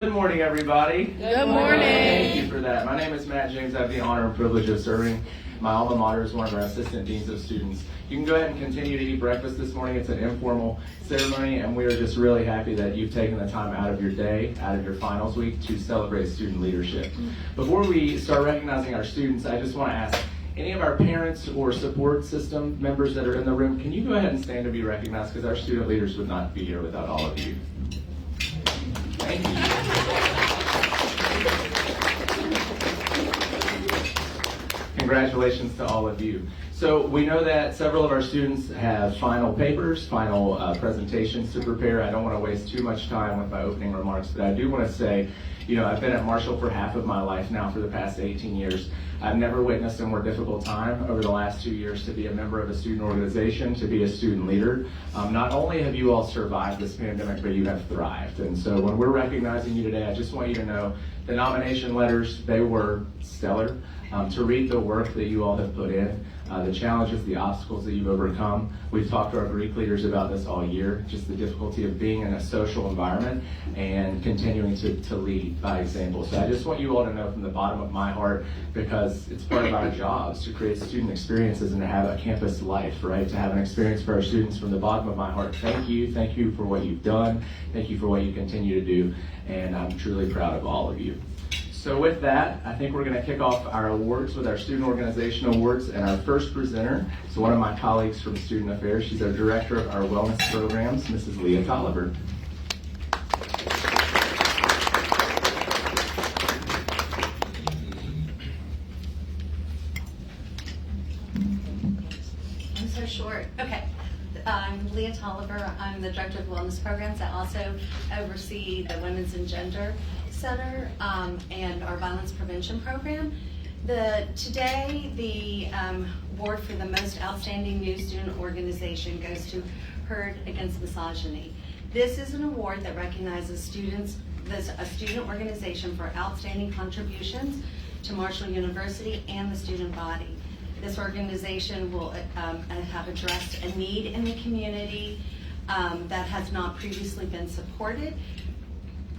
Good morning, everybody. Good morning. Thank you for that. My name is Matt James. I have the honor and privilege of serving my alma mater as one of our assistant deans of students. You can go ahead and continue to eat breakfast this morning. It's an informal ceremony, and we are just really happy that you've taken the time out of your day, out of your finals week, to celebrate student leadership. Before we start recognizing our students, I just want to ask any of our parents or support system members that are in the room, can you go ahead and stand to be recognized, because our student leaders would not be here without all of you. Thank you. Congratulations to all of you. So we know that several of our students have final papers, final presentations to prepare. I don't want to waste too much time with my opening remarks, but I do want to say, I've been at Marshall for half of my life now for the past 18 years. I've never witnessed a more difficult time over the last 2 years to be a member of a student organization, to be a student leader. Not only have you all survived this pandemic, but you have thrived. And so when we're recognizing you today, I just want you to know the nomination letters, they were stellar. To read the work that you all have put in, the challenges, the obstacles that you've overcome. We've talked to our Greek leaders about this all year, just the difficulty of being in a social environment and continuing to lead by example. So I just want you all to know from the bottom of my heart, because it's part of our jobs to create student experiences and to have a campus life, right? To have an experience for our students. From the bottom of my heart, thank you. Thank you for what you've done. Thank you for what you continue to do. And I'm truly proud of all of you. So with that, I think we're going to kick off our awards with our Student Organization Awards, and our first presenter is one of my colleagues from Student Affairs. She's our Director of our Wellness Programs, Mrs. Leah Tolliver. I'm so short. Okay. I'm Leah Tolliver. I'm the Director of Wellness Programs. I also oversee the Women's and Gender Center and our Violence Prevention Program. Today, the award for the most outstanding new student organization goes to Heard Against Misogyny. This is an award that recognizes a student organization for outstanding contributions to Marshall University and the student body. This organization will have addressed a need in the community that has not previously been supported.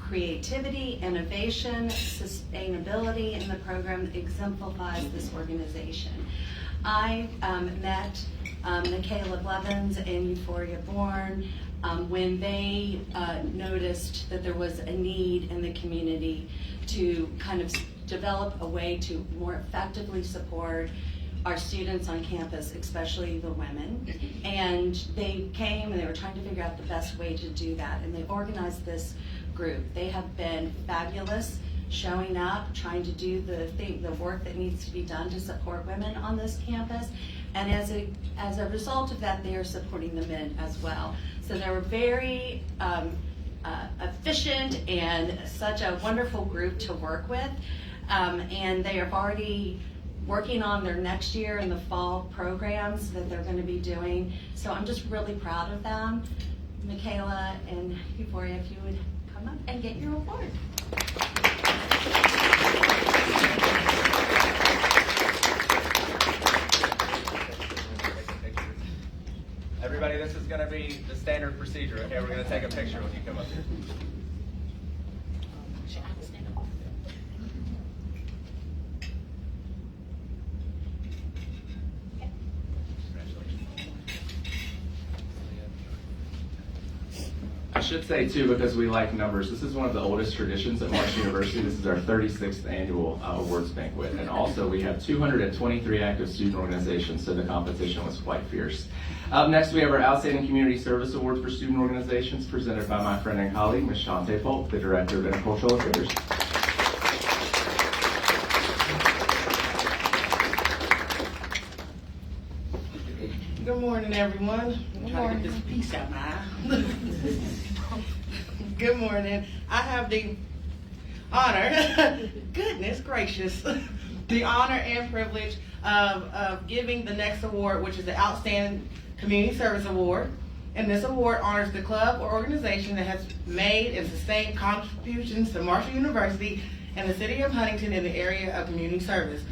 Creativity, innovation, sustainability in the program exemplifies this organization. I met Michaela Blevins and Euphoria Bourne when they noticed that there was a need in the community to kind of develop a way to more effectively support our students on campus, especially the women. And they came and they were trying to figure out the best way to do that, and they organized this group. They have been fabulous, showing up, trying to do the work that needs to be done to support women on this campus. And as a result of that, they are supporting the men as well. So they were very efficient and such a wonderful group to work with. And they are already working on their next year in the fall programs that they're going to be doing. So I'm just really proud of them. Michaela and Euphoria, if you would come up and get your award. Everybody, this is going to be the standard procedure. Okay, we're going to take a picture when you come up here. I should say too, because we like numbers, this is one of the oldest traditions at Marshall University. This is our 36th annual awards banquet, and also we have 223 active student organizations, so the competition was quite fierce. Up next, we have our Outstanding Community Service Award for Student Organizations, presented by my friend and colleague, Ms. Shante Polk, the Director of Intercultural Affairs. Good morning, everyone. I'm trying to get this piece out my eye. Good morning. I have the honor, goodness gracious, the honor and privilege of giving the next award, which is the Outstanding Community Service Award. And this award honors the club or organization that has made and sustained contributions to Marshall University and the city of Huntington in the area of community service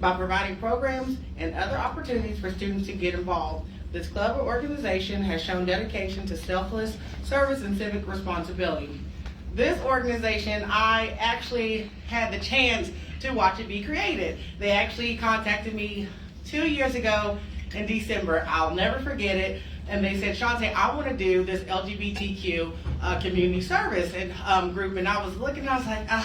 by providing programs and other opportunities for students to get involved. This club or organization has shown dedication to selfless service and civic responsibility. this organization, I actually had the chance to watch it be created. They actually contacted me 2 years ago in December. I'll never forget it. And they said, Shante, I want to do this LGBTQ community service and group. And I was looking, I was like, I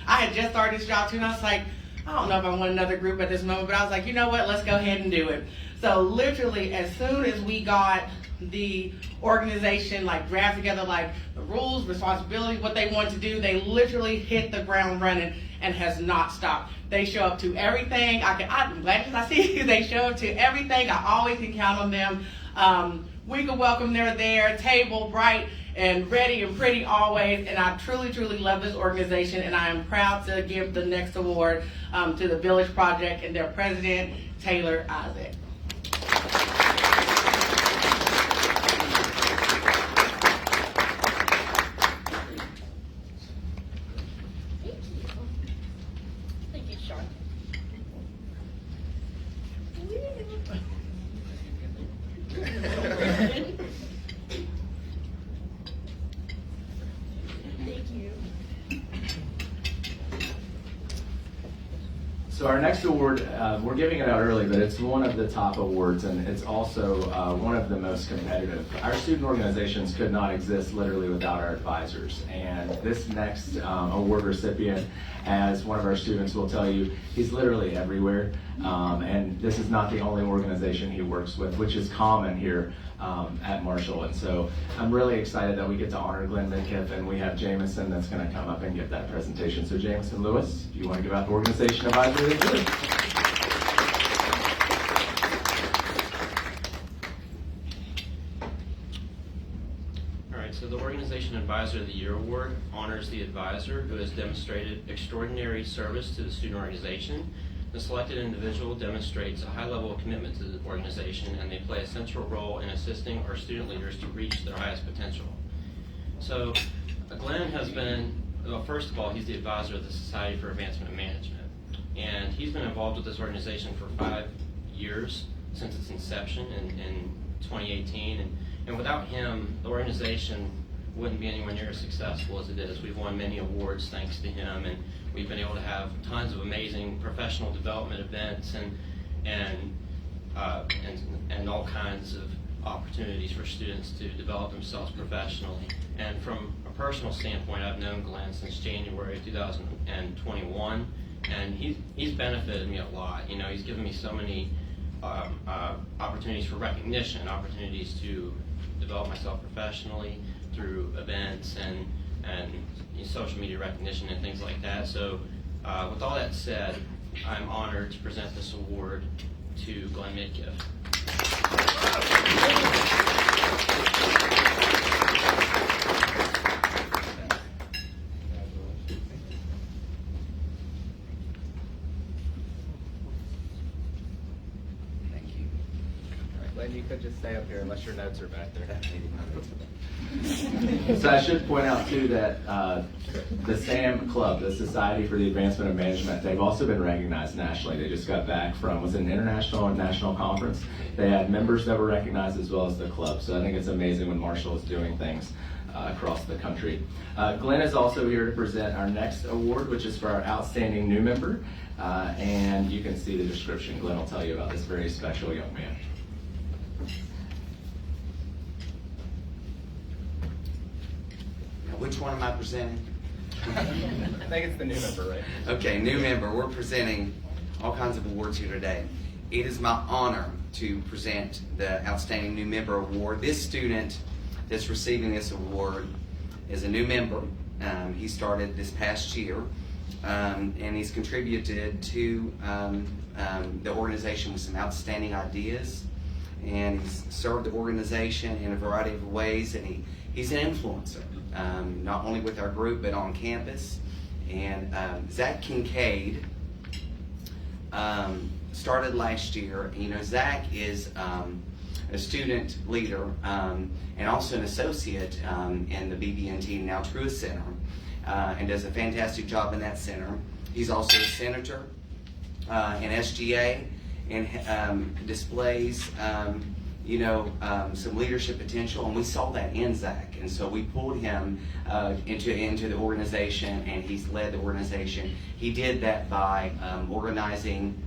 had just started this job too, and I was like, I don't know if I want another group at this moment, but I was like, you know what, let's go ahead and do it. So literally, as soon as we got the organization like drafted together, like the rules, responsibilities, what they want to do, they literally hit the ground running and has not stopped. They show up to everything. I'm glad I see you. They show up to everything. I always can count on them. We can welcome they're there, table bright and ready and pretty always. And I truly, truly love this organization, and I am proud to give the next award to the Village Project and their president, Taylor Isaac. Thank you, Sean. Thank you. So our next award, we're giving it out early, but it's one of the top awards, and it's also one of the most competitive. Our student organizations could not exist literally without our advisors, and this next award recipient, as one of our students will tell you, he's literally everywhere, and this is not the only organization he works with, which is common here at Marshall. And so I'm really excited that we get to honor Glen Midkiff, and we have Jamison that's going to come up and give that presentation. So Jameson Lewis, if you want to give out the organization advisor, they do. All right, so the Organization Advisor of the Year Award honors the advisor who has demonstrated extraordinary service to the student organization. The selected individual demonstrates a high level of commitment to the organization, and they play a central role in assisting our student leaders to reach their highest potential. So Glen has been, well, first of all, he's the advisor of the Society for Advancement and Management. And he's been involved with this organization for 5 years, since its inception in 2018. And without him, the organization wouldn't be anywhere near as successful as it is. We've won many awards thanks to him, and we've been able to have tons of amazing professional development events and all kinds of opportunities for students to develop themselves professionally. And from a personal standpoint, I've known Glen since January of 2021, and he's benefited me a lot. You know, he's given me so many opportunities for recognition, opportunities to develop myself professionally through events and social media recognition and things like that. So with all that said, I'm honored to present this award to Glen Midkiff. Thank you. All right, Glenn, you could just stay up here unless your notes are back there. So I should point out too that the SAM Club, the Society for the Advancement of Management, they've also been recognized nationally. They just got back from, was it an international and national conference? They had members that were recognized as well as the club. So I think it's amazing when Marshall is doing things across the country. Glen is also here to present our next award, which is for our outstanding new member. And you can see the description. Glen will tell you about this very special young man. Which one am I presenting? I think it's the new member, right? Okay, new member. We're presenting all kinds of awards here today. It is my honor to present the Outstanding New Member Award. This student that's receiving this award is a new member. He started this past year, and he's contributed to the organization with some outstanding ideas, and he's served the organization in a variety of ways, and he's an influencer. Not only with our group, but on campus. And Zach Kincaid started last year. You know, Zach is a student leader and also an associate in the BB&T Now Truist Center, and does a fantastic job in that center. He's also a senator in SGA, and displays some leadership potential, and we saw that in Zach, and so we pulled him into the organization, and he's led the organization. He did that by organizing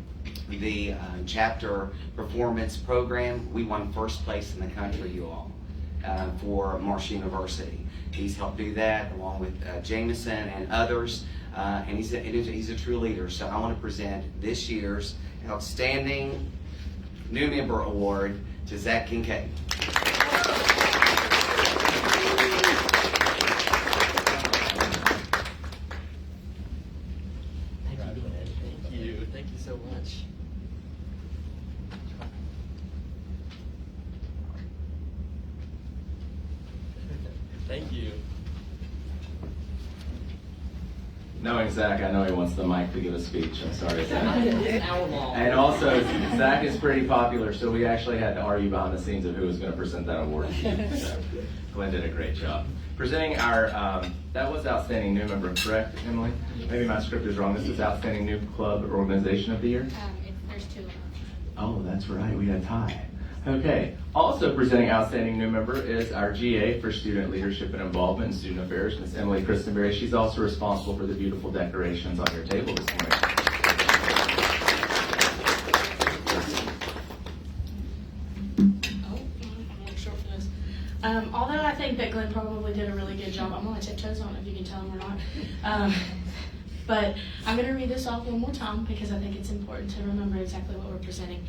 the chapter performance program. We won first place in the country, you all, for Marshall University. He's helped do that along with Jameson and others, and he's a true leader. So I want to present this year's Outstanding New Member Award to Zach Kincaid. Thank you so much. Thank you. Knowing Zach, I know he wants the mic to give a speech. I'm sorry, Zach. An hour long. And also, Zach is pretty popular, so we actually had to argue behind the scenes of who was going to present that award. So, Glen did a great job. Presenting our, that was Outstanding New Member, correct, Emily? Maybe my script is wrong. This is Outstanding New Club or Organization of the Year? There's two of them. Oh, that's right, we had a tie. Okay, also presenting Outstanding New Member is our GA for Student Leadership and Involvement in Student Affairs, Miss Emily Christenberry. She's also responsible for the beautiful decorations on your table this morning. Although I think that Glen probably did a really good job, I'm on my tiptoes, I don't know if you can tell him or not. But I'm going to read this off one more time because I think it's important to remember exactly what we're presenting.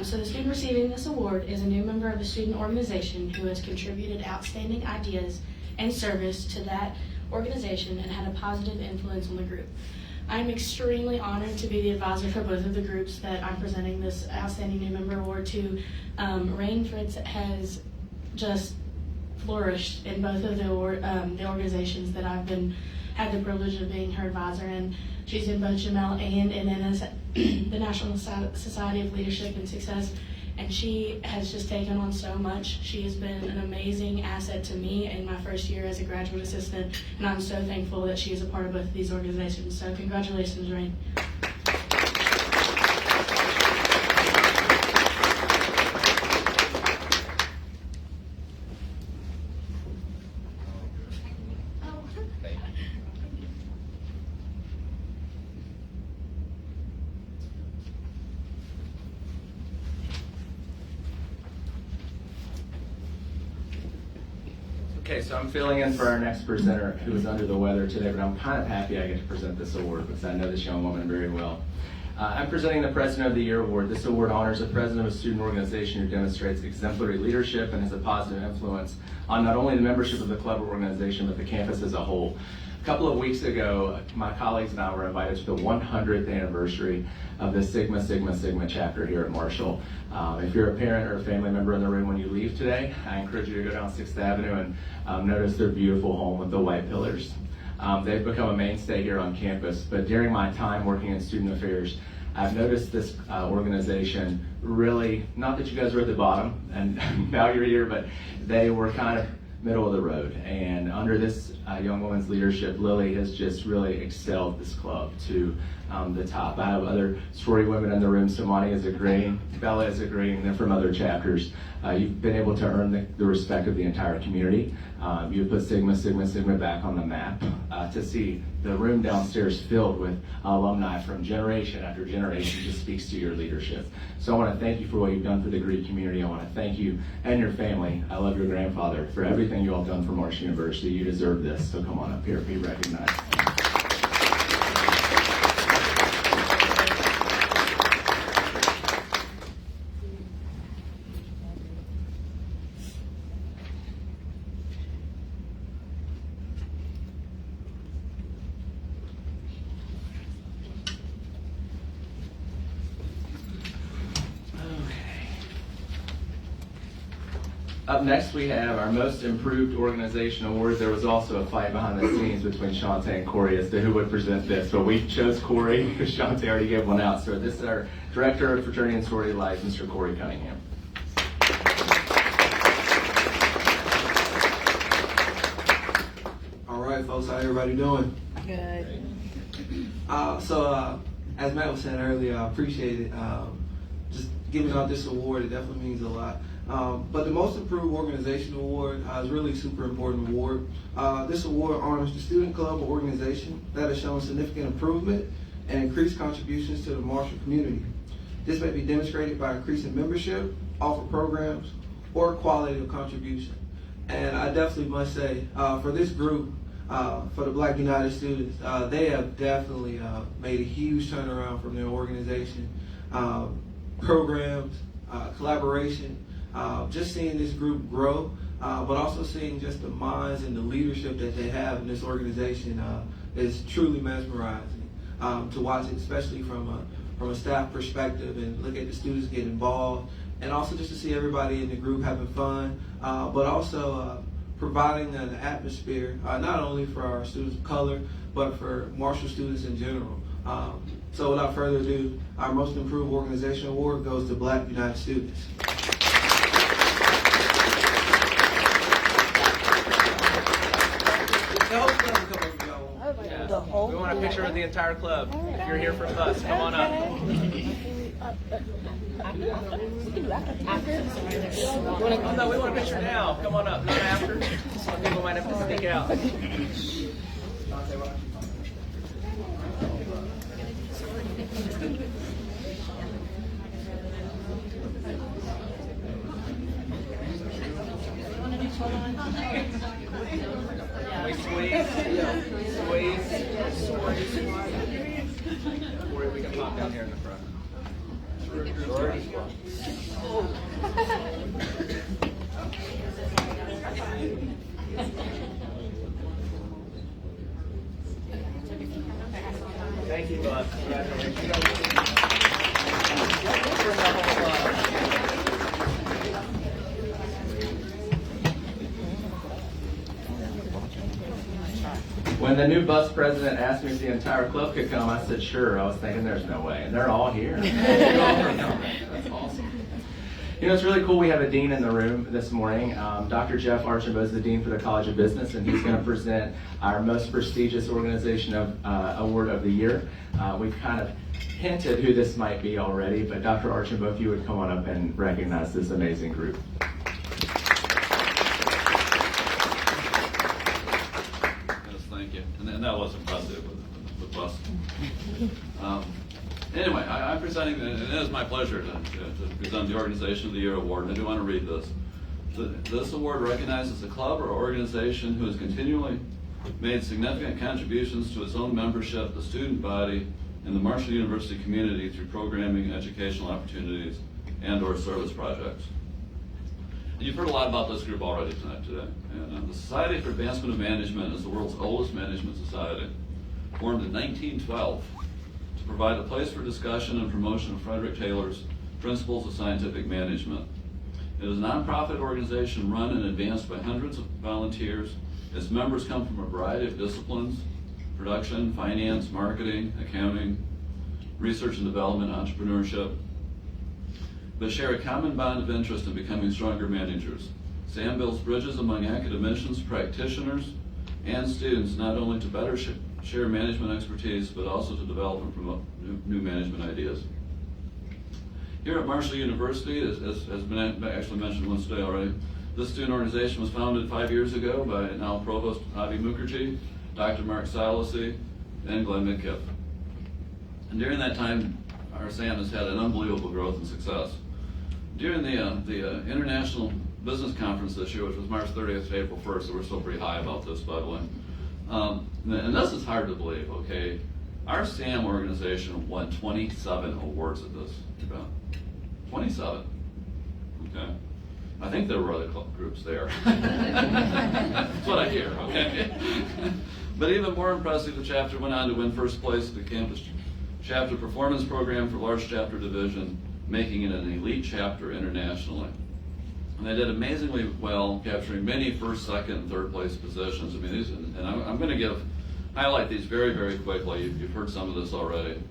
So the student receiving this award is a new member of a student organization who has contributed outstanding ideas and service to that organization and had a positive influence on the group. I'm extremely honored to be the advisor for both of the groups that I'm presenting this Outstanding New Member Award to. Rain Fritz has just flourished in both of the organizations that I've had the privilege of being her advisor in. She's in both Jamel and in the National Society of Leadership and Success, and she has just taken on so much. She has been an amazing asset to me in my first year as a graduate assistant, and I'm so thankful that she is a part of both of these organizations. So congratulations, Rain. Okay, so I'm filling in for our next presenter who is under the weather today, but I'm kind of happy I get to present this award because I know this young woman very well. I'm presenting the President of the Year Award. This award honors the president of a student organization who demonstrates exemplary leadership and has a positive influence on not only the membership of the club or organization, but the campus as a whole. A couple of weeks ago, my colleagues and I were invited to the 100th anniversary of the Sigma Sigma Sigma chapter here at Marshall. If you're a parent or a family member in the room when you leave today, I encourage you to go down 6th Avenue and notice their beautiful home with the white pillars. They've become a mainstay here on campus, but during my time working in student affairs, I've noticed this organization really, not that you guys were at the bottom and now you're here, but they were kind of middle of the road. And under this young woman's leadership, Lily has just really excelled this club to the top. I have other sorority women in the room. Somani is agreeing, Bella is agreeing, and then from other chapters. You've been able to earn the respect of the entire community. You've put Sigma Sigma Sigma back on the map. To see the room downstairs filled with alumni from generation after generation just speaks to your leadership. So I want to thank you for what you've done for the Greek community. I want to thank you and your family. I love your grandfather for everything you all done for Marshall University. You deserve this, so come on up here, be recognized. Up next, we have our Most Improved Organization Award. There was also a fight behind the scenes between Shantae and Corey as to who would present this, but we chose Corey because Shantae already gave one out. So this is our Director of Fraternity and Sorority Life, Mr. Corey Cunningham. All right, folks, how everybody doing? Good. As Matt was saying earlier, I appreciate it. Just giving out this award, it definitely means a lot. But the Most Improved Organization Award is really a super important award. This award honors the student club or organization that has shown significant improvement and increased contributions to the Marshall community. This may be demonstrated by increasing membership, offer programs, or quality of contribution. And I definitely must say, for this group, for the Black United students, they have definitely made a huge turnaround from their organization. Programs, collaboration, just seeing this group grow, but also seeing just the minds and the leadership that they have in this organization is truly mesmerizing to watch it, especially from a staff perspective, and look at the students get involved, and also just to see everybody in the group having fun, but also providing an atmosphere not only for our students of color, but for Marshall students in general. So without further ado, our Most Improved Organization Award goes to Black United students. We want a picture with the entire club. If you're here from us, come on up. Oh no, we want a picture now. Come on up, not after. Some people might have to sneak out. We squeeze. Or we can pop down here in the front. Thank you, bud. When the new bus president asked me if the entire club could come, I said, sure. I was thinking, there's no way. And they're all here. That's awesome. You know, it's really cool. We have a dean in the room this morning. Dr. Jeff Archambault is the dean for the College of Business, and he's going to present our most prestigious organization award of the year. We've kind of hinted who this might be already, but Dr. Archambault, if you would come on up and recognize this amazing group. Thank you. And that was impressive with bus. Anyway, I'm presenting, and it is my pleasure to present the Organization of the Year Award, and I do want to read this. This award recognizes a club or organization who has continually made significant contributions to its own membership, the student body, and the Marshall University community through programming, educational opportunities, and/or service projects. And you've heard a lot about this group already today. And the Society for Advancement of Management is the world's oldest management society, formed in 1912 to provide a place for discussion and promotion of Frederick Taylor's Principles of Scientific Management. It is a nonprofit organization run and advanced by hundreds of volunteers. Its members come from a variety of disciplines: production, finance, marketing, accounting, research and development, entrepreneurship, but share a common bond of interest in becoming stronger managers. SAM builds bridges among academicians, practitioners, and students, not only to better share management expertise, but also to develop and promote new management ideas. Here at Marshall University, as has been actually mentioned once today already, this student organization was founded 5 years ago by now Provost Avi Mukherjee, Dr. Mark Salasy, and Glen Midkiff. And during that time, our SAM has had an unbelievable growth and success. During the International Business Conference this year, which was March 30th to April 1st, so we're still pretty high about this, by the way. And this is hard to believe, okay? Our SAM organization won 27 awards at this event. 27, okay? I think there were other groups there. That's what I hear, okay? But even more impressive, the chapter went on to win first place at the campus chapter performance program for large chapter division, making it an elite chapter internationally. And they did amazingly well, capturing many first, second, and third place positions. I mean, these, and I'm going to highlight these very, very quickly. You've heard some of this already.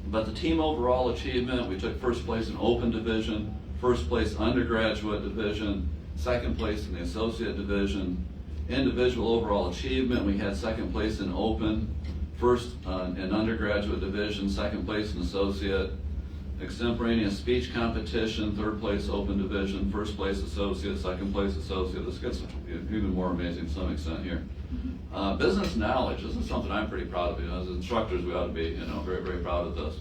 But the team overall achievement, we took first place in open division, first place undergraduate division, second place in the associate division. Individual overall achievement, we had second place in open, first in undergraduate division, second place in associate. extemporaneous speech competition, third place open division, first place associate, second place associate. This gets even more amazing to some extent here. Business knowledge, this is something I'm pretty proud of. As instructors, we ought to be, very, very proud of this.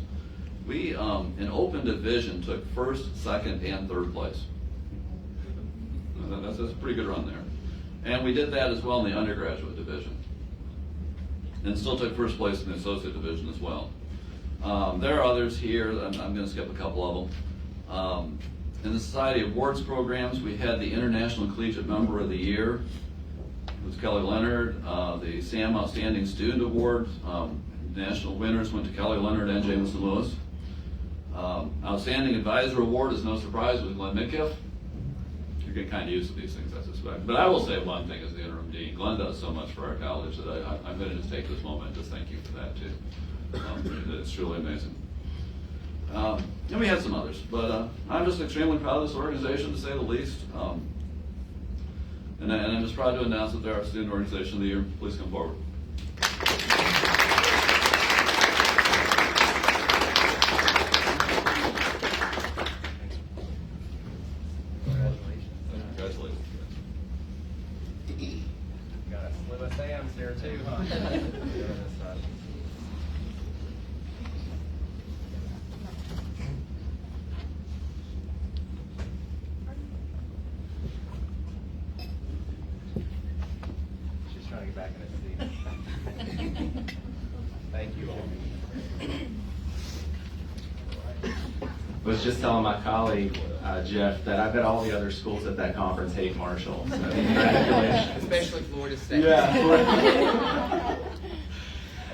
We, in open division, took first, second, and third place. That's a pretty good run there. And we did that as well in the undergraduate division. And still took first place in the associate division as well. There are others here, I'm going to skip a couple of them. In the Society Awards programs, we had the International Collegiate Member of the Year. It was Kelly Leonard. The SAM Outstanding Student Award, national winners went to Kelly Leonard and Jameson Lewis. Outstanding Advisor Award is no surprise with Glen Midkiff. You're getting kind of used to these things, I suspect. But I will say one thing as the interim dean. Glen does so much for our college that I'm going to just take this moment and just thank you for that too. It's truly amazing. And we had some others, but I'm just extremely proud of this organization, to say the least. And I'm just proud to announce that they're our Student Organization of the Year. Please come forward. Congratulations. Got a slew of Sams here too, huh? She's trying to get back in her seat. Thank you all. I was just telling my colleague, Jeff, that I bet all the other schools at that conference hate Marshall. So congratulations. Especially Florida State. Yeah.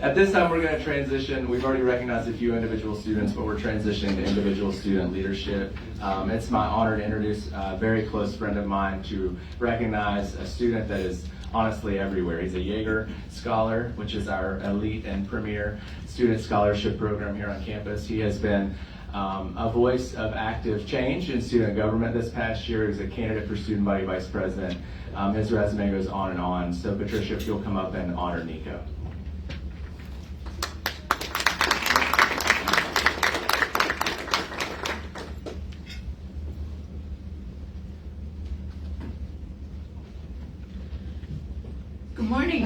At this time, we're going to transition. We've already recognized a few individual students, but we're transitioning to individual student leadership. It's my honor to introduce a very close friend of mine to recognize a student that is honestly everywhere. He's a Jaeger Scholar, which is our elite and premier student scholarship program here on campus. He has been a voice of active change in student government this past year. He's a candidate for student body vice president. His resume goes on and on. So Patricia, if you'll come up and honor Nico. Good morning.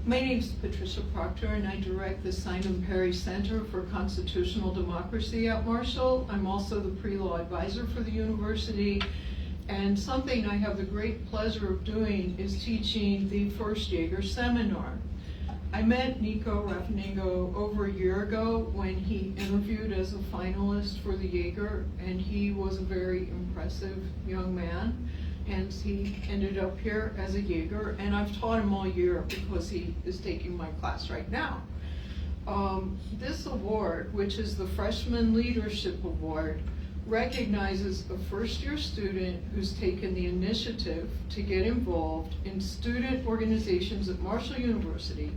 My name is Patricia Proctor, and I direct the Simon Perry Center for Constitutional Democracy at Marshall. I'm also the pre-law advisor for the university, and something I have the great pleasure of doing is teaching the first Jaeger seminar. I met Nico Raffeneggo over a year ago when he interviewed as a finalist for the Jaeger, and he was a very impressive young man. And he ended up here as a Jaeger, and I've taught him all year because he is taking my class right now. This award, which is the Freshman Leadership Award, recognizes a first-year student who's taken the initiative to get involved in student organizations at Marshall University,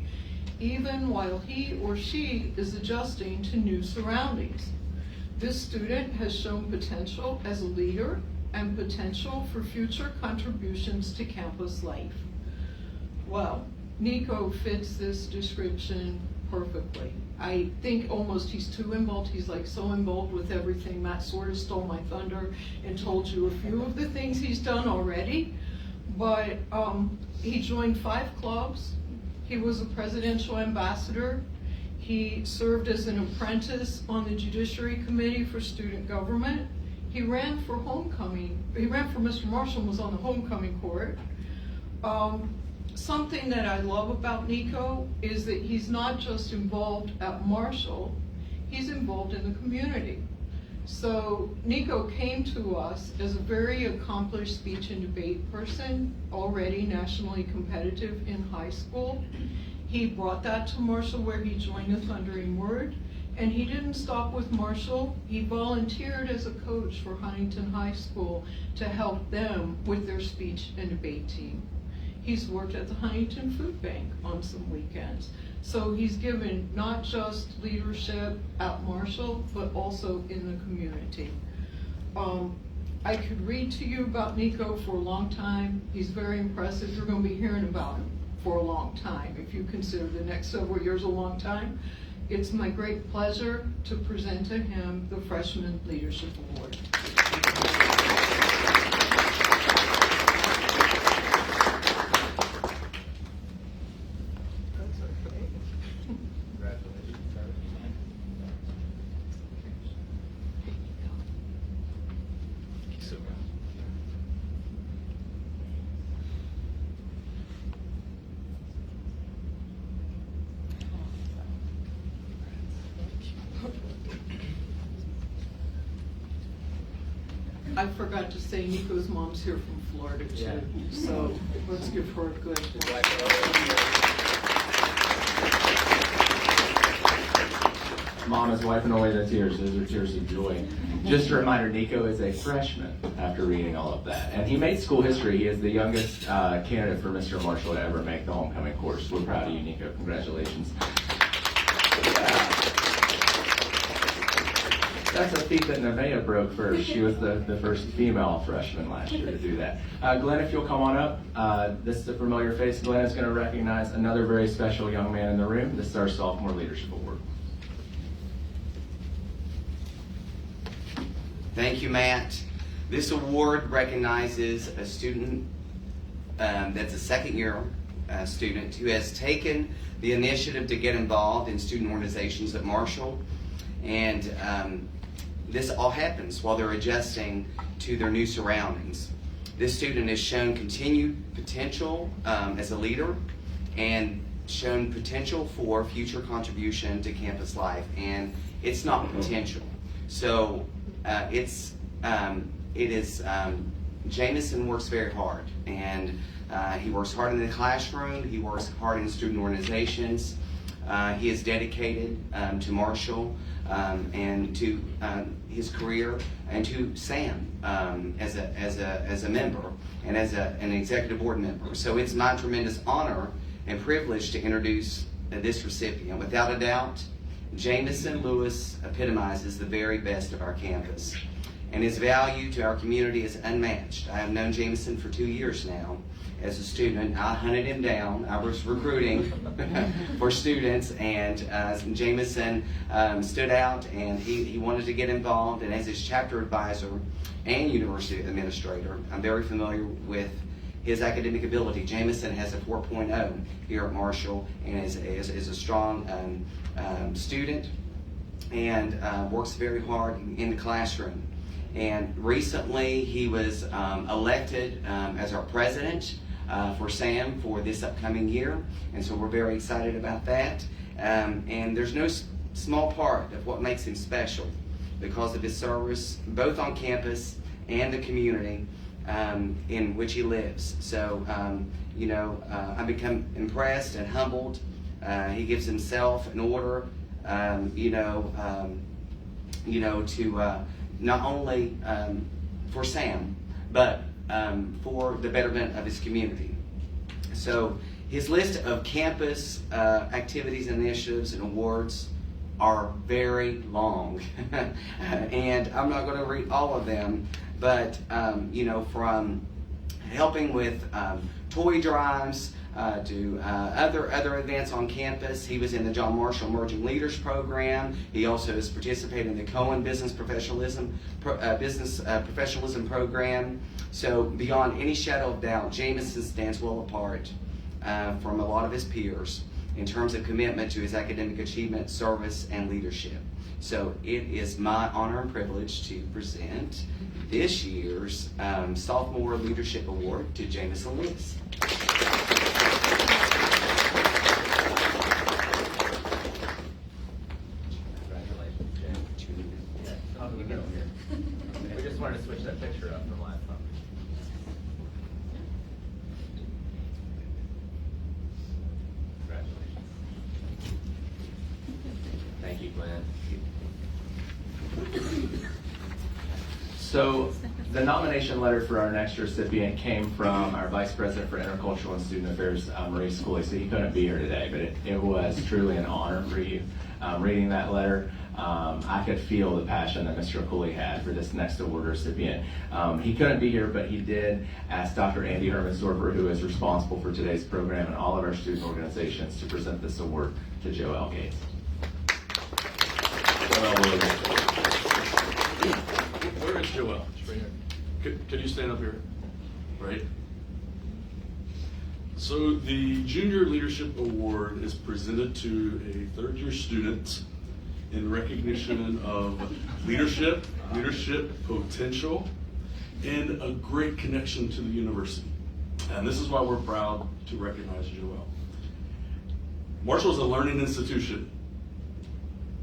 even while he or she is adjusting to new surroundings. This student has shown potential as a leader and potential for future contributions to campus life. Well, Nico fits this description perfectly. I think almost he's too involved. He's like so involved with everything. Matt sort of stole my thunder and told you a few of the things he's done already. But he joined 5 clubs. He was a presidential ambassador. He served as an apprentice on the Judiciary Committee for Student Government. He ran for homecoming. He ran for Mr. Marshall and was on the homecoming court. Something that I love about Nico is that he's not just involved at Marshall, he's involved in the community. So Nico came to us as a very accomplished speech and debate person, already nationally competitive in high school. He brought that to Marshall where he joined the Thundering Word. And he didn't stop with Marshall. He volunteered as a coach for Huntington High School to help them with their speech and debate team. He's worked at the Huntington Food Bank on some weekends. So he's given not just leadership at Marshall, but also in the community. I could read to you about Nico for a long time. He's very impressive. You're going to be hearing about him for a long time, if you consider the next several years a long time. It's my great pleasure to present to him the Freshman Leadership Award. I forgot to say Nico's mom's here from Florida too, Yeah. so let's give her a good. Mom is wiping away the tears. Those are tears of joy. Just a reminder, Nico is a freshman after reading all of that. And he made school history. He is the youngest candidate for Mr. Marshall to ever make the homecoming course. We're proud of you, Nico. Congratulations. That's a feat that Nevaeh broke first. She was the first female freshman last year to do that. Glen, if you'll come on up. This is a familiar face. Glen is going to recognize another very special young man in the room. This is our Sophomore Leadership Award. Thank you, Matt. This award recognizes a student that's a second-year student who has taken the initiative to get involved in student organizations at Marshall. And this all happens while they're adjusting to their new surroundings. This student has shown continued potential as a leader and shown potential for future contribution to campus life. And it's not potential. So Jameson works very hard, and he works hard in the classroom. He works hard in student organizations. He is dedicated to Marshall and to his career, and to SAM as a member and as an executive board member. So it's my tremendous honor and privilege to introduce this recipient. Without a doubt, Jameson Lewis epitomizes the very best of our campus, and his value to our community is unmatched. I have known Jameson for 2 years now as a student. I hunted him down. I was recruiting for students, and Jameson stood out, and he wanted to get involved. And as his chapter advisor and university administrator, I'm very familiar with his academic ability. Jameson has a 4.0 here at Marshall, and is a strong student, and works very hard in the classroom. And recently he was elected as our president for SAM for this upcoming year, and so we're very excited about that. And there's no small part of what makes him special because of his service both on campus and the community in which he lives. So I've become impressed and humbled. He gives himself an order to not only for SAM, but for the betterment of his community. So his list of campus activities, initiatives, and awards are very long. And I'm not going to read all of them, but from helping with toy drives to other events on campus. He was in the John Marshall Emerging Leaders Program. He also has participated in the Cohen Business Professionalism Program. So beyond any shadow of doubt, Jameson stands well apart from a lot of his peers in terms of commitment to his academic achievement, service, and leadership. So it is my honor and privilege to present this year's Sophomore Leadership Award to Jameson Lewis. We just wanted to switch that picture up from last time. Congratulations. Thank you, Glen. So the nomination letter for our next recipient came from our Vice President for Intercultural and Student Affairs, Marie Scully. So he couldn't be here today, but it was truly an honor for you reading that letter. I could feel the passion that Mr. Cooley had for this next award recipient. He couldn't be here, but he did ask Dr. Andy Hermansdorfer, who is responsible for today's program and all of our student organizations, to present this award to Joelle Gates. Joelle Williams. Where is Joelle? She's right here. Can you stand up here? Right. So the Junior Leadership Award is presented to a third-year student in recognition of leadership potential, and a great connection to the university. And this is why we're proud to recognize Joelle. Marshall is a learning institution.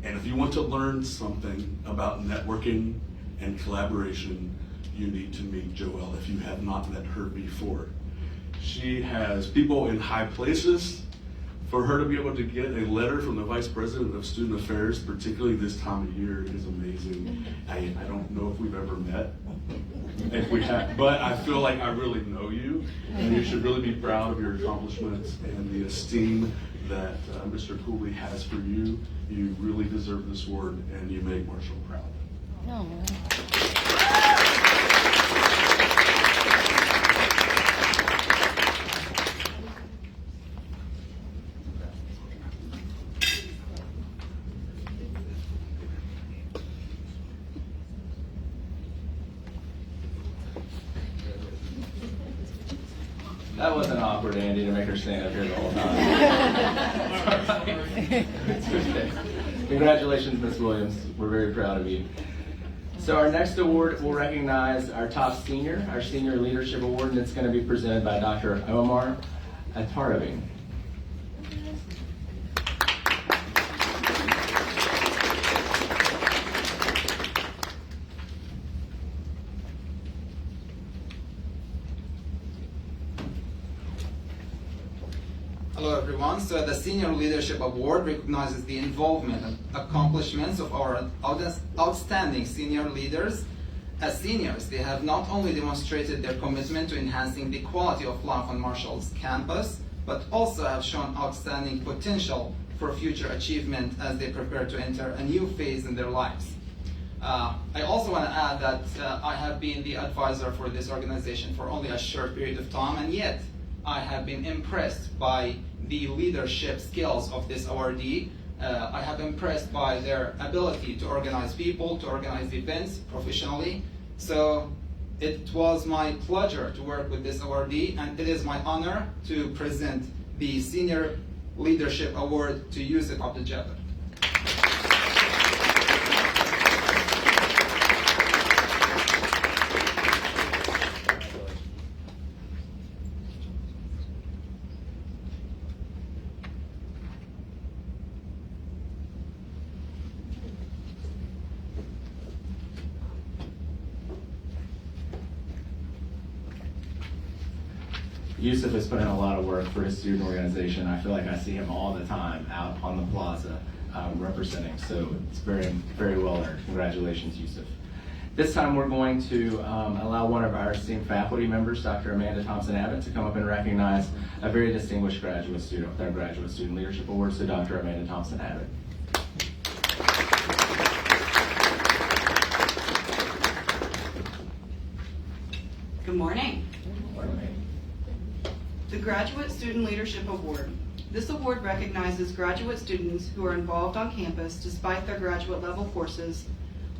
And if you want to learn something about networking and collaboration, you need to meet Joelle if you have not met her before. She has people in high places. For her to be able to get a letter from the Vice President of Student Affairs, particularly this time of year, is amazing. I don't know if we've ever met, if we have, but I feel like I really know you, and you should really be proud of your accomplishments and the esteem that Mr. Cooley has for you. You really deserve this award, and you make Marshall proud. That wasn't awkward, Andy, to make her stand up here the whole time. It's okay. Congratulations, Ms. Williams. We're very proud of you. So our next award will recognize our top senior, our Senior Leadership Award, and it's going to be presented by Dr. Omar Atarabi. Hello everyone. So the Senior Leadership Award recognizes the involvement and accomplishments of our outstanding senior leaders. As seniors, they have not only demonstrated their commitment to enhancing the quality of life on Marshall's campus, but also have shown outstanding potential for future achievement as they prepare to enter a new phase in their lives. I also want to add that I have been the advisor for this organization for only a short period of time, and yet I have been impressed by the leadership skills of this awardee. I have been impressed by their ability to organize people, to organize events professionally. So it was my pleasure to work with this awardee, and it is my honor to present the Senior Leadership Award to Yusuf Abdul-Jabbar. Yusuf has put in a lot of work for his student organization. I feel like I see him all the time out on the plaza representing, so it's very, very well earned. Congratulations, Yusuf. This time we're going to allow one of our esteemed faculty members, Dr. Amanda Thompson-Abbott, to come up and recognize a very distinguished graduate student with our Graduate Student Leadership Award. So Dr. Amanda Thompson-Abbott. Good morning. Good morning. The Graduate Student Leadership Award. This award recognizes graduate students who are involved on campus despite their graduate level courses,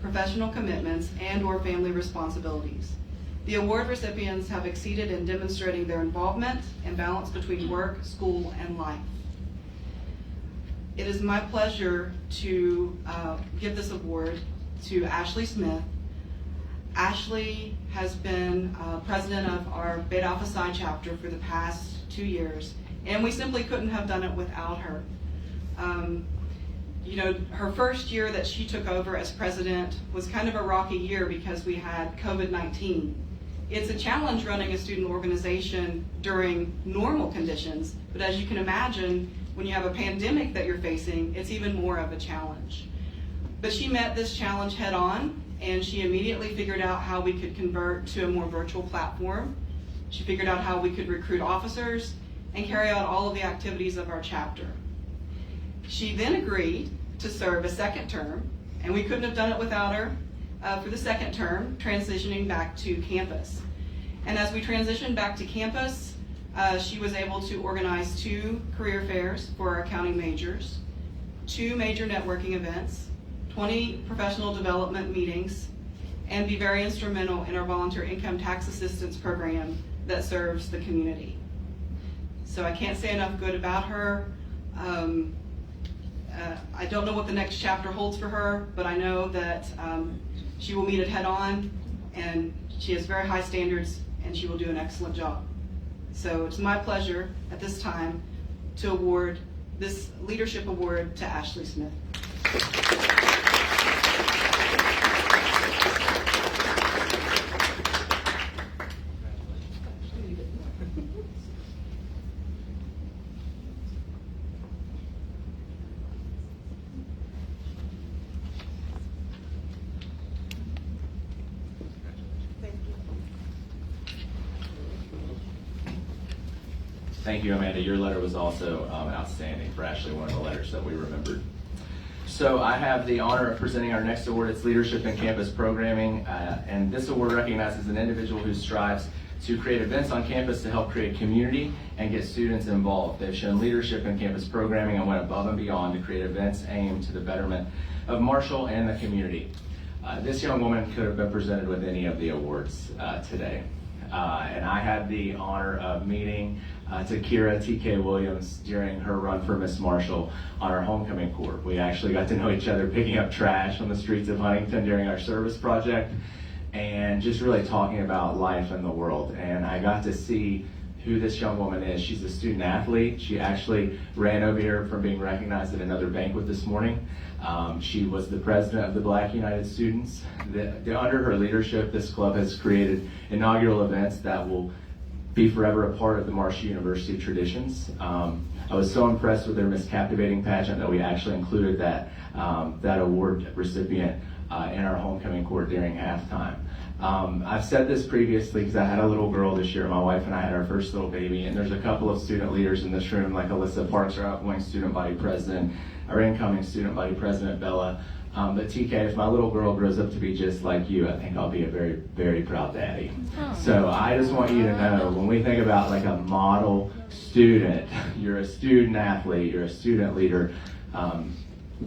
professional commitments, and/or family responsibilities. The award recipients have exceeded in demonstrating their involvement and balance between work, school, and life. It is my pleasure to give this award to Ashley Smith. Ashley has been president of our Beta Alpha Psi chapter for the past 2 years, and we simply couldn't have done it without her. You know, her first year that she took over as president was kind of a rocky year because we had COVID-19. It's a challenge running a student organization during normal conditions, but as you can imagine, when you have a pandemic that you're facing, it's even more of a challenge. But she met this challenge head on, and she immediately figured out how we could convert to a more virtual platform. She figured out how we could recruit officers and carry out all of the activities of our chapter. She then agreed to serve a second term, and we couldn't have done it without her for the second term, transitioning back to campus. And as we transitioned back to campus, she was able to organize 2 career fairs for our accounting majors, 2 major networking events, 20 professional development meetings, and be very instrumental in our volunteer income tax assistance program that serves the community. So I can't say enough good about her. I don't know what the next chapter holds for her, but I know that she will meet it head on, and she has very high standards, and she will do an excellent job. So it's my pleasure at this time to award this leadership award to Ashley Smith. Thank you, Amanda. Your letter was also outstanding for Ashley, one of the letters that we remembered. So I have the honor of presenting our next award. It's Leadership in Campus Programming, and this award recognizes an individual who strives to create events on campus to help create community and get students involved. They've shown leadership in campus programming and went above and beyond to create events aimed to the betterment of Marshall and the community. This young woman could have been presented with any of the awards today. And I had the honor of meeting Takira T.K. Williams during her run for Miss Marshall on our homecoming court. We actually got to know each other picking up trash on the streets of Huntington during our service project and just really talking about life and the world. And I got to see who this young woman is. She's a student athlete. She actually ran over here from being recognized at another banquet this morning. She was the president of the Black United Students. Under her leadership, this club has created inaugural events that will be forever a part of the Marshall University traditions. I was so impressed with their Miss Captivating pageant that we actually included that award recipient in our homecoming court during halftime. I've said this previously because I had a little girl this year. My wife and I had our first little baby, and there's a couple of student leaders in this room, like Alyssa Parks, our outgoing student body president, our incoming student body president, Bella. But TK, if my little girl grows up to be just like you, I think I'll be a very, very proud daddy. So I just want you to know, when we think about like a model student, you're a student athlete, you're a student leader,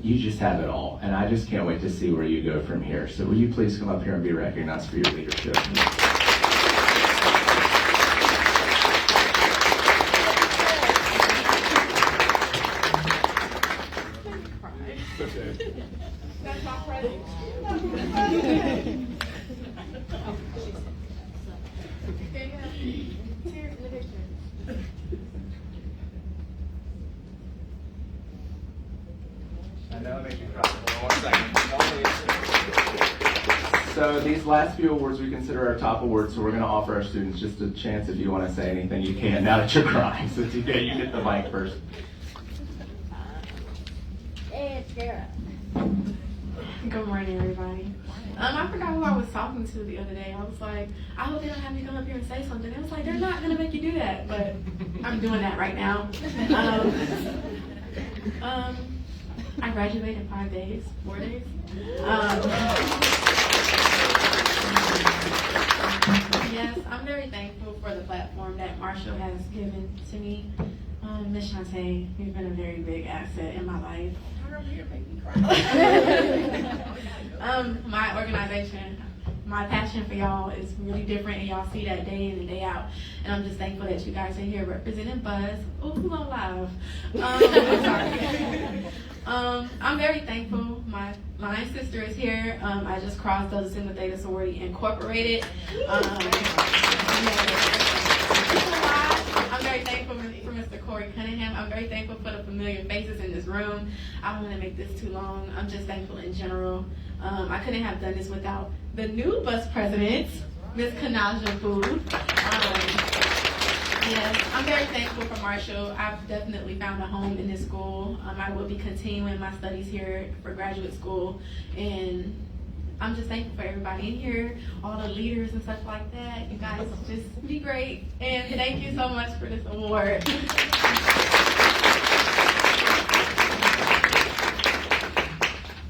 you just have it all. And I just can't wait to see where you go from here. So will you please come up here and be recognized for your leadership? That's my present. I know it makes me cry. Hold on 1 second. So these last few awards we consider our top awards, so we're going to offer our students just a chance. If you want to say anything, you can, now that you're crying. So TK, you get the mic first. It's Sarah. Good morning, everybody. I forgot who I was talking to the other day. I was like, I hope they don't have me come up here and say something. It was like, they're not going to make you do that, but I'm doing that right now. I graduated in 4 days. Yes, I'm very thankful for the platform that Marshall has given to me. Ms. Shantae, you've been a very big asset in my life. My organization, my passion for y'all is really different, and y'all see that day in and day out. And I'm just thankful that you guys are here representing Buzz. Oh, who on live? Sorry. I'm very thankful. My sister is here. I just crossed Delta Sigma Theta Sorority Incorporated. I'm very thankful for Mr. Corey Cunningham. I'm very thankful for the familiar faces in this room. I don't want to make this too long. I'm just thankful in general. I couldn't have done this without the new bus president, Ms. Kanaja Food. Yes, I'm very thankful for Marshall. I've definitely found a home in this school. I will be continuing my studies here for graduate school, and I'm just thankful for everybody in here, all the leaders and stuff like that. You guys just be great, and thank you so much for this award.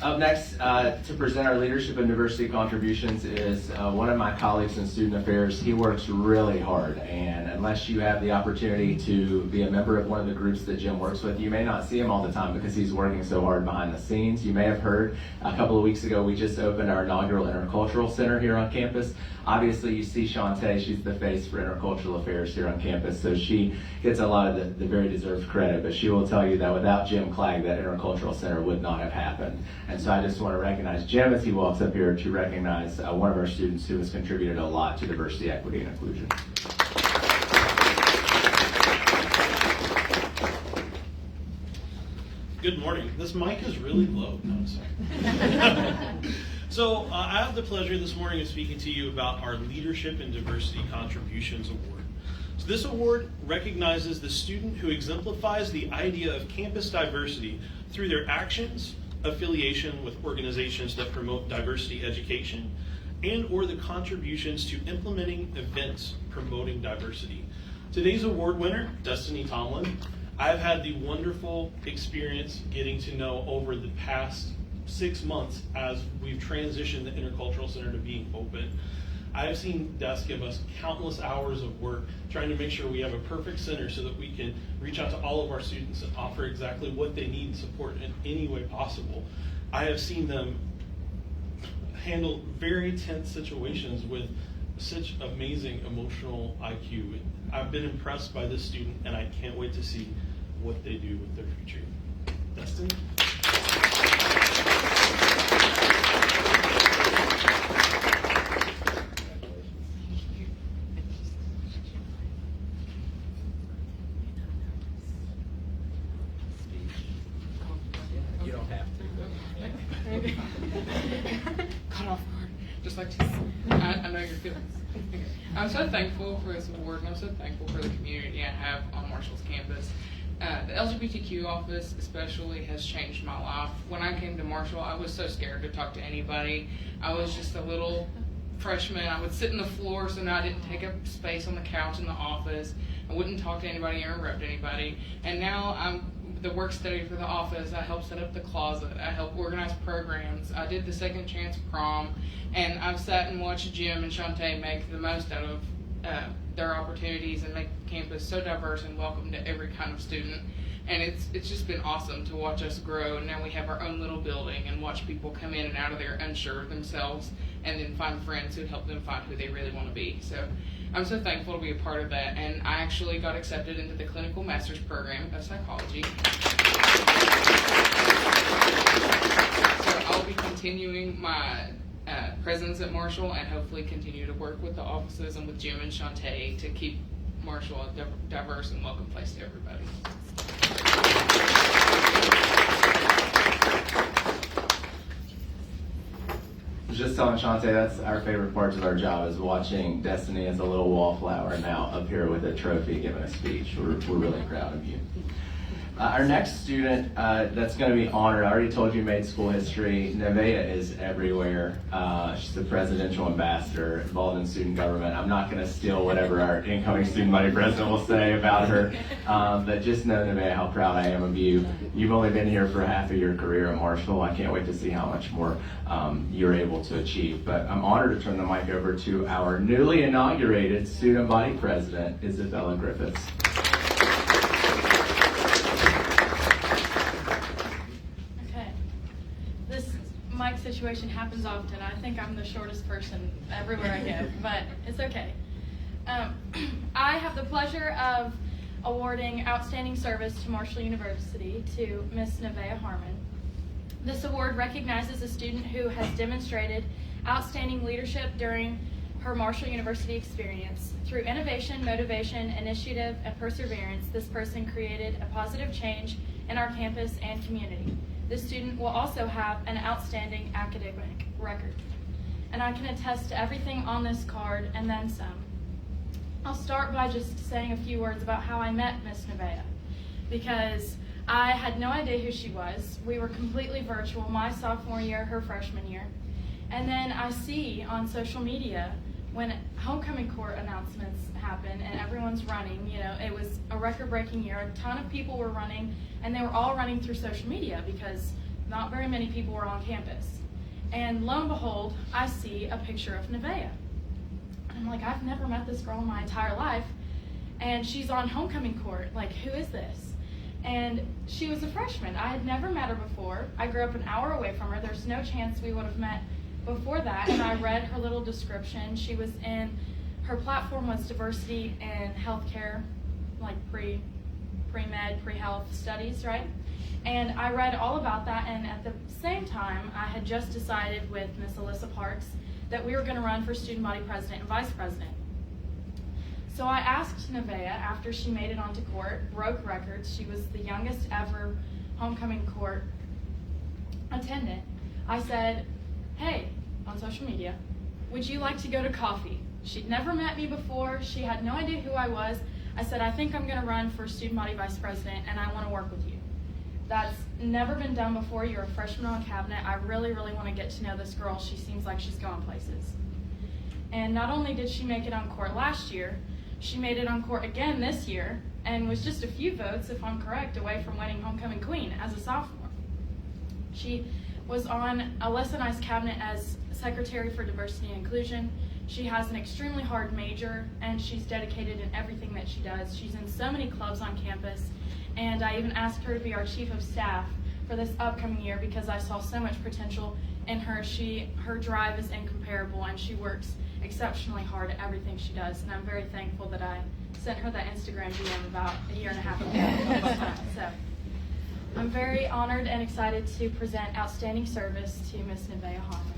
Up next to present our leadership and diversity contributions is one of my colleagues in student affairs. He works really hard, and unless you have the opportunity to be a member of one of the groups that Jim works with, you may not see him all the time because he's working so hard behind the scenes. You may have heard a couple of weeks ago we just opened our inaugural intercultural center here on campus. Obviously you see Shantae, she's the face for intercultural affairs here on campus, so she gets a lot of the very deserved credit, but she will tell you that without Jim Clegg, that intercultural center would not have happened. And so I just want to recognize Jim as he walks up here to recognize one of our students who has contributed a lot to diversity, equity, and inclusion. Good morning. This mic is really low. No, I'm sorry. So I have the pleasure this morning of speaking to you about our Leadership and Diversity Contributions Award. So this award recognizes the student who exemplifies the idea of campus diversity through their actions, affiliation with organizations that promote diversity education, and or the contributions to implementing events promoting diversity. Today's award winner, Destiny Tomlin, I've had the wonderful experience getting to know over the past 6 months as we've transitioned the Intercultural Center to being open. I've seen Des give us countless hours of work trying to make sure we have a perfect center so that we can reach out to all of our students and offer exactly what they need and support in any way possible. I have seen them handle very tense situations with such amazing emotional IQ. I've been impressed by this student, and I can't wait to see what they do with their future. Dustin? You don't have to. Cut off guard, just like this. I know your feelings. I'm so thankful for this award, and I'm so thankful for the community I have on Marshall's campus. The LGBTQ office especially has changed my life. When I came to Marshall, I was so scared to talk to anybody. I was just a little freshman. I would sit on the floor so now I didn't take up space on the couch in the office. I wouldn't talk to anybody or interrupt anybody. And now I'm the work study for the office. I help set up the closet. I help organize programs. I did the Second Chance prom, and I've sat and watched Jim and Shantae make the most out of their opportunities and make campus so diverse and welcome to every kind of student. And it's just been awesome to watch us grow. And now we have our own little building and watch people come in and out of there unsure of themselves and then find friends who help them find who they really want to be. So I'm so thankful to be a part of that. And I actually got accepted into the clinical master's program of psychology. So I'll be continuing my presence at Marshall and hopefully continue to work with the offices and with Jim and Shantae to keep Marshall a diverse and welcome place to everybody. I was just telling Shantae that's our favorite parts of our job is watching Destiny as a little wallflower now up here with a trophy giving a speech. We're really proud of you. Our next student that's going to be honored, I already told you made school history. Nevaeh is everywhere. She's the presidential ambassador involved in student government. I'm not going to steal whatever our incoming student body president will say about her, but just know, Nevaeh, how proud I am of you. You've only been here for half of your career at Marshall. I can't wait to see how much more you're able to achieve. But I'm honored to turn the mic over to our newly inaugurated student body president, Isabella Griffiths. Mic situation happens often. I think I'm the shortest person everywhere I go, but it's okay. I have the pleasure of awarding Outstanding Service to Marshall University to Miss Nevaeh Harmon. This award recognizes a student who has demonstrated outstanding leadership during her Marshall University experience. Through innovation, motivation, initiative, and perseverance, this person created a positive change in our campus and community. This student will also have an outstanding academic record. And I can attest to everything on this card and then some. I'll start by just saying a few words about how I met Miss Nevaeh, because I had no idea who she was. We were completely virtual, my sophomore year, her freshman year. And then I see on social media when homecoming court announcements happen and everyone's running, you know, it was a record-breaking year. A ton of people were running, and they were all running through social media because not very many people were on campus. And lo and behold, I see a picture of Nevaeh. I'm like, I've never met this girl in my entire life, and she's on homecoming court. Like, who is this? And she was a freshman. I had never met her before. I grew up an hour away from her. There's no chance we would have met before that. And I read her little description. She was in, her platform was diversity in healthcare, like pre-med, pre-health studies, right? And I read all about that, and at the same time, I had just decided with Miss Alyssa Parks that we were going to run for student body president and vice president. So I asked Nevaeh, after she made it onto court, broke records, she was the youngest ever homecoming court attendant. I said, hey, on social media, would you like to go to coffee? She'd never met me before, she had no idea who I was. I said, I think I'm going to run for student body vice president, and I want to work with you. That's never been done before. You're a freshman on cabinet. I really, really want to get to know this girl. She seems like she's going places. And not only did she make it on court last year, she made it on court again this year and was just a few votes, if I'm correct, away from winning homecoming queen as a sophomore. She was on Alyssa and I's cabinet as secretary for diversity and inclusion. She has an extremely hard major, and she's dedicated in everything that she does. She's in so many clubs on campus. And I even asked her to be our chief of staff for this upcoming year because I saw so much potential in her. Her drive is incomparable, and she works exceptionally hard at everything she does. And I'm very thankful that I sent her that Instagram DM about a year and a half ago. So I'm very honored and excited to present outstanding service to Miss Nevaeh Harmon.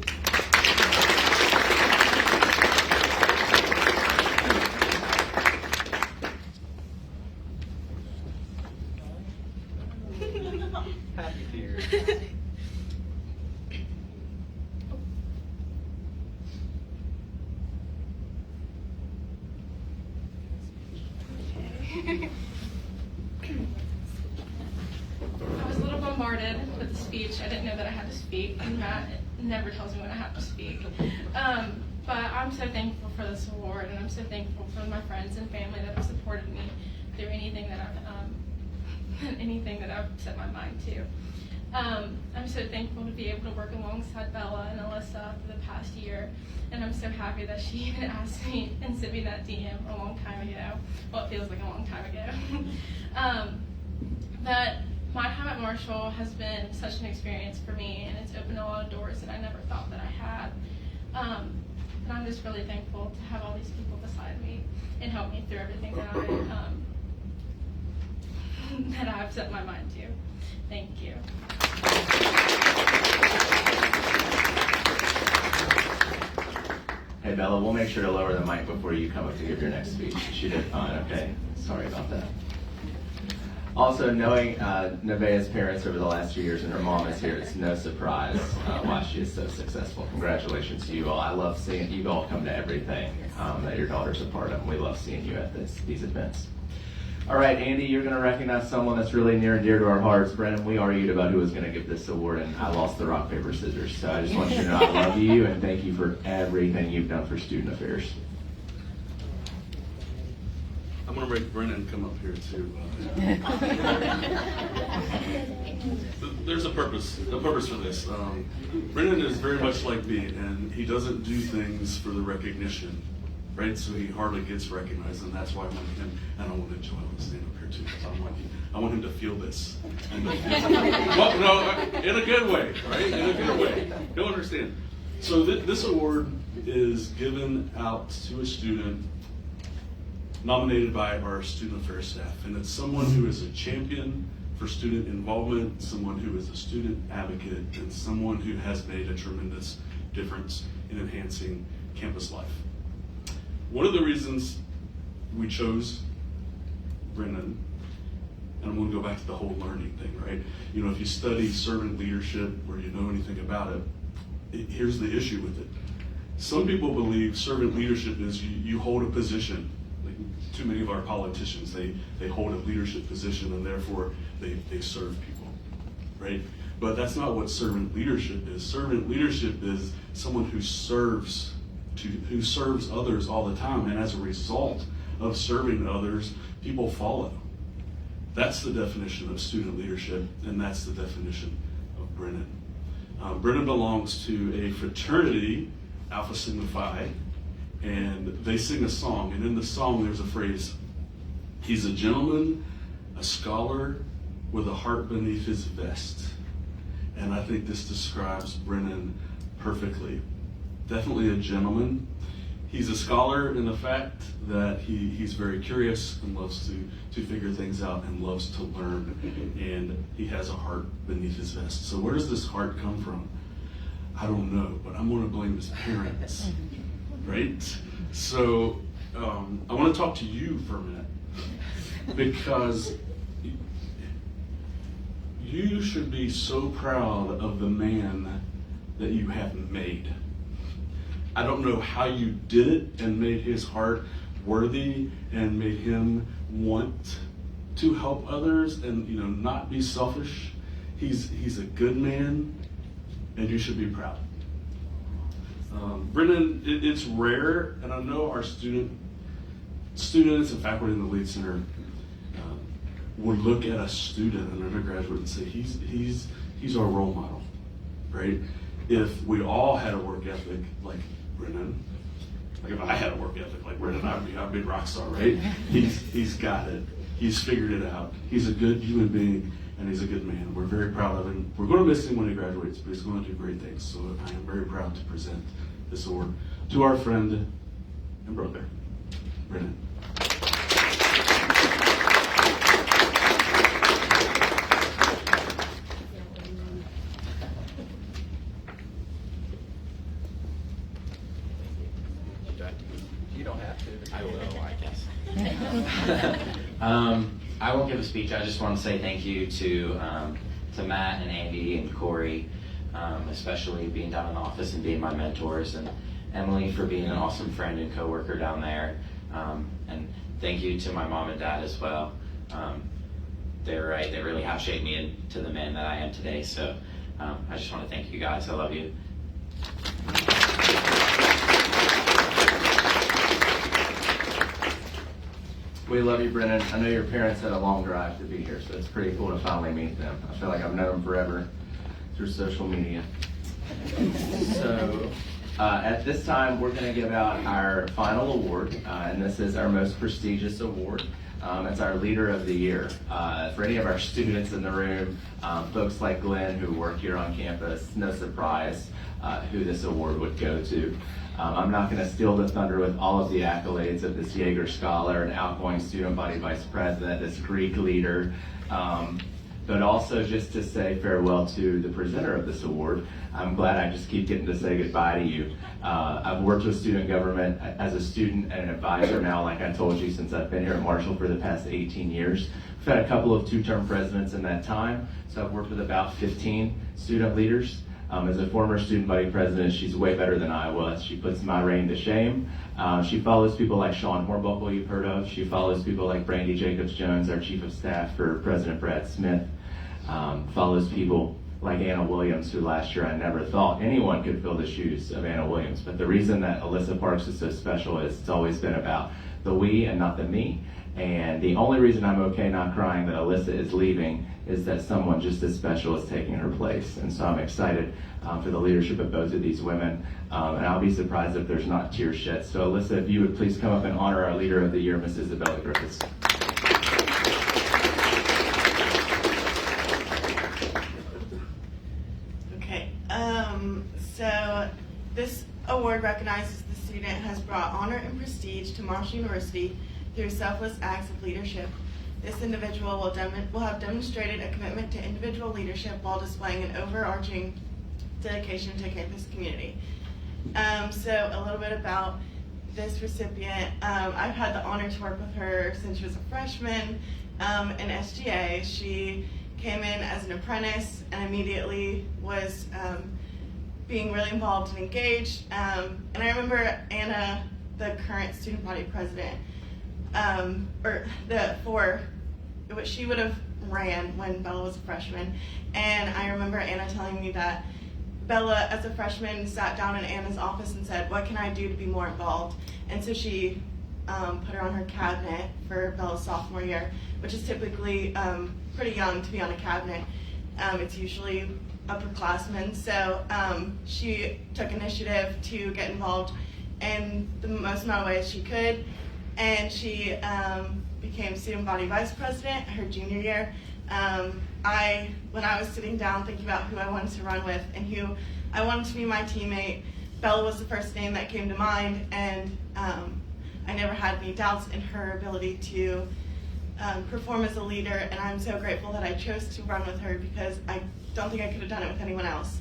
Happy tears. I was a little bombarded with the speech. I didn't know that I had to speak, and Matt never tells me when I have to speak. But I'm so thankful for this award, and I'm so thankful for my friends and family that have supported me through anything that I've set my mind to. I'm so thankful to be able to work alongside Bella and Alyssa for the past year, and I'm so happy that she even asked me and sent me that DM a long time ago. Well, it feels like a long time ago. But my time at Marshall has been such an experience for me, and it's opened a lot of doors that I never thought that I had. And I'm just really thankful to have all these people beside me and help me through everything that that I've set my mind to. Thank you. Hey Bella, we'll make sure to lower the mic before you come up to give your next speech. She did fine, okay? Sorry about that. Also, knowing Nevaeh's parents over the last 2 years and her mom is here, it's no surprise why she is so successful. Congratulations to you all. I love seeing you all come to everything that your daughter's a part of. We love seeing you at these events. All right, Andy, you're going to recognize someone that's really near and dear to our hearts. Brennan, we argued about who was going to give this award, and I lost the rock, paper, scissors. So I just want you to know I love you and thank you for everything you've done for student affairs. I'm going to make Brennan come up here too. There's a purpose for this. Brennan is very much like me, and he doesn't do things for the recognition, right? So he hardly gets recognized, and that's why I want him, and I want Joel to stand up here too, because I want him to feel this. Well, no, in a good way, right? In a good way. You'll understand. So this award is given out to a student nominated by our student affairs staff, and it's someone who is a champion for student involvement, someone who is a student advocate, and someone who has made a tremendous difference in enhancing campus life. One of the reasons we chose Brennan, and I'm going to go back to the whole learning thing, right? You know, if you study servant leadership or you know anything about it, here's the issue with it. Some people believe servant leadership is you hold a position. Too many of our politicians, they hold a leadership position and therefore they serve people, right? But that's not what servant leadership is. Servant leadership is someone who serves others all the time, and as a result of serving others, people follow. That's the definition of student leadership, and that's the definition of Brennan. Brennan belongs to a fraternity, Alpha Sigma Phi, and they sing a song, and in the song there's a phrase, he's a gentleman, a scholar, with a heart beneath his vest. And I think this describes Brennan perfectly. Definitely a gentleman. He's a scholar in the fact that he's very curious and loves to figure things out and loves to learn. And he has a heart beneath his vest. So where does this heart come from? I don't know, but I'm going to blame his parents, right? So I want to talk to you for a minute, because you should be so proud of the man that you have made. I don't know how you did it and made his heart worthy and made him want to help others and not be selfish. He's a good man, and you should be proud. Brennan, it's rare, and I know our students and faculty in the Lead Center would look at a student, an undergraduate, and say, he's our role model, right? If we all had a work ethic like Brennan, like if I had a work ethic like Brennan, I'd be a big rock star, right? He's got it. He's figured it out. He's a good human being, and he's a good man. We're very proud of him. We're going to miss him when he graduates, but he's going to do great things. So I am very proud to present this award to our friend and brother, Brennan. You don't have to. I will, I guess. I won't give a speech. I just want to say thank you to Matt and Andy and Corey, especially being down in the office and being my mentors, and Emily for being an awesome friend and coworker down there. And thank you to my mom and dad as well. They're right. They really have shaped me into the man that I am today. So I just want to thank you guys. I love you. We love you, Brennan. I know your parents had a long drive to be here, so it's pretty cool to finally meet them. I feel like I've known them forever through social media. So at this time, we're going to give out our final award, and this is our most prestigious award. It's our Leader of the Year. For any of our students in the room, folks like Glen who work here on campus, no surprise who this award would go to. I'm not going to steal the thunder with all of the accolades of this Jaeger Scholar, an outgoing student body vice president, this Greek leader, but also just to say farewell to the presenter of this award. I'm glad I just keep getting to say goodbye to you. I've worked with student government as a student and an advisor now, like I told you, since I've been here at Marshall for the past 18 years. We've had a couple of two-term presidents in that time, so I've worked with about 15 student leaders. As a former student body president, she's way better than I was. She puts my reign to shame. She follows people like Sean Hornbuckle, you've heard of. She follows people like Brandy Jacobs-Jones, our chief of staff for President Brad Smith. Follows people like Anna Williams, who last year I never thought anyone could fill the shoes of Anna Williams. But the reason that Alyssa Parks is so special is it's always been about the we and not the me. And the only reason I'm okay not crying that Alyssa is leaving is that someone just as special is taking her place. And so I'm excited for the leadership of both of these women. And I'll be surprised if there's not tears shed. So Alyssa, if you would please come up and honor our Leader of the Year, Miss Isabella Griffiths. Okay, so this award recognizes the student has brought honor and prestige to Marshall University through selfless acts of leadership. This individual will have demonstrated a commitment to individual leadership while displaying an overarching dedication to campus community. So a little bit about this recipient. I've had the honor to work with her since she was a freshman in SGA. She came in as an apprentice and immediately was being really involved and engaged. And I remember Anna, the current student body president, she would have ran when Bella was a freshman. And I remember Anna telling me that Bella, as a freshman, sat down in Anna's office and said, "What can I do to be more involved?" And so she put her on her cabinet for Bella's sophomore year, which is typically pretty young to be on a cabinet. it's usually upperclassmen. So she took initiative to get involved in the most amount of ways she could, and she became student body vice president her junior year. When I was sitting down thinking about who I wanted to run with and who I wanted to be my teammate, Bella was the first name that came to mind, and I never had any doubts in her ability to perform as a leader, and I'm so grateful that I chose to run with her because I don't think I could have done it with anyone else.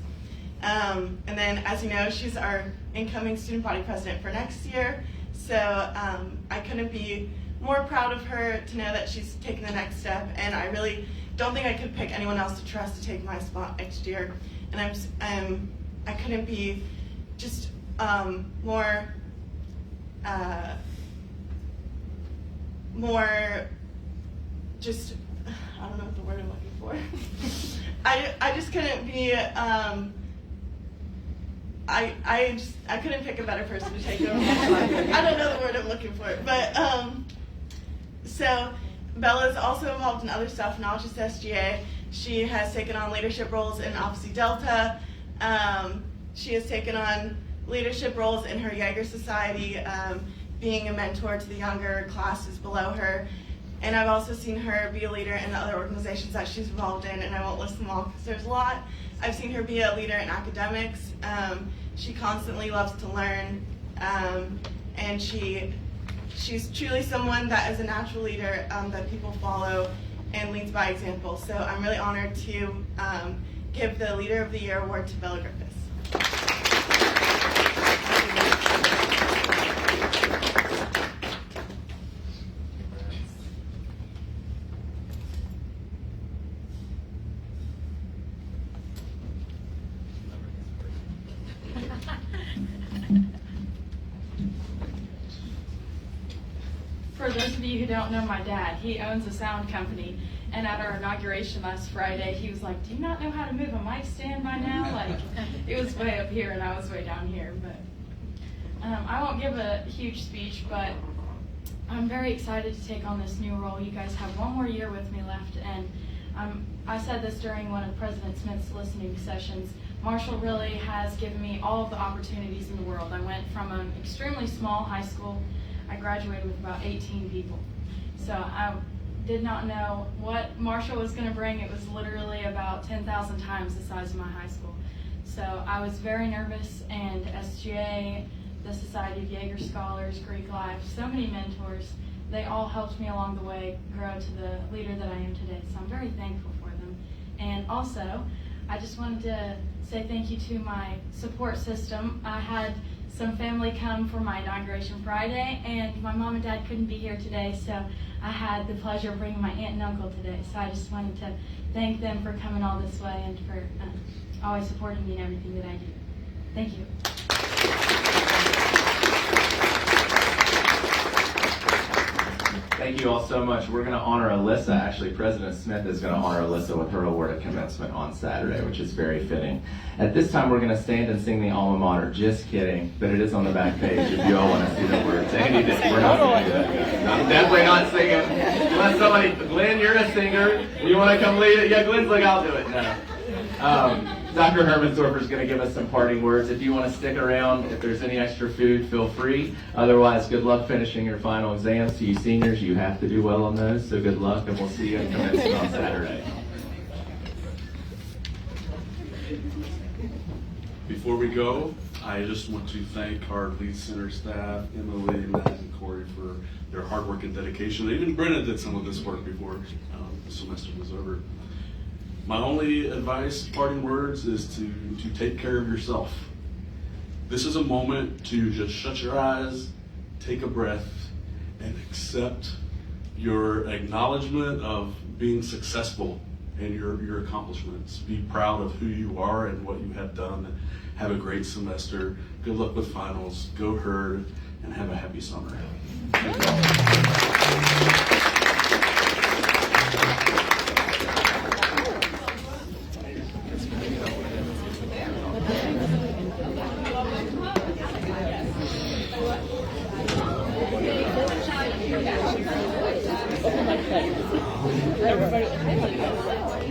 And then, as you know, she's our incoming student body president for next year, so I couldn't be more proud of her to know that she's taken the next step, and I really don't think I could pick anyone else to trust to take my spot next year. And I couldn't be just more just, I don't know what the word I'm looking for. I just couldn't be, I couldn't pick a better person to take over my life. I don't know the word I'm looking for, but so Bella's also involved in other stuff, not just SGA. She has taken on leadership roles in Opsi Delta. She has taken on leadership roles in her Jaeger Society, being a mentor to the younger classes below her. And I've also seen her be a leader in the other organizations that she's involved in, and I won't list them all because there's a lot. I've seen her be a leader in academics. She constantly loves to learn, and she's truly someone that is a natural leader that people follow and leads by example. So I'm really honored to give the Leader of the Year award to Bella Griffiths. For those of you who don't know my dad, he owns a sound company, and at our inauguration last Friday, he was like, "Do you not know how to move a mic stand by now?" Like, it was way up here and I was way down here. But I won't give a huge speech, but I'm very excited to take on this new role. You guys have one more year with me left, and I said this during one of President Smith's listening sessions. Marshall really has given me all of the opportunities in the world. I went from an extremely small high school. I graduated with about 18 people. So I did not know what Marshall was going to bring. It was literally about 10,000 times the size of my high school. So I was very nervous, and SGA, the Society of Jaeger Scholars, Greek Life, so many mentors, they all helped me along the way grow to the leader that I am today. So I'm very thankful for them. And also, I just wanted to say thank you to my support system. I had some family come for my inauguration Friday, and my mom and dad couldn't be here today, so I had the pleasure of bringing my aunt and uncle today. So I just wanted to thank them for coming all this way and for always supporting me in everything that I do. Thank you. Thank you all so much. We're going to honor Alyssa. Actually, President Smith is going to honor Alyssa with her award at commencement on Saturday, which is very fitting. At this time, we're going to stand and sing the alma mater. Just kidding, but it is on the back page if you all want to see the words. Andy, we're not going to do that. I'm definitely not singing. Unless somebody, Glen, you're a singer. You want to come lead it? Yeah, Glen's like, I'll do it. No. Dr. Hermansdorfer is going to give us some parting words. If you want to stick around, if there's any extra food, feel free. Otherwise, good luck finishing your final exams. To you seniors, you have to do well on those, so good luck, and we'll see you in commencement on Saturday. Before we go, I just want to thank our lead center staff, Emily, Matt, and Corey, for their hard work and dedication. Even Brenna did some of this work before the semester was over. My only advice, parting words, is to take care of yourself. This is a moment to just shut your eyes, take a breath, and accept your acknowledgement of being successful and your accomplishments. Be proud of who you are and what you have done. Have a great semester. Good luck with finals. Go Herd, and have a happy summer. Everybody.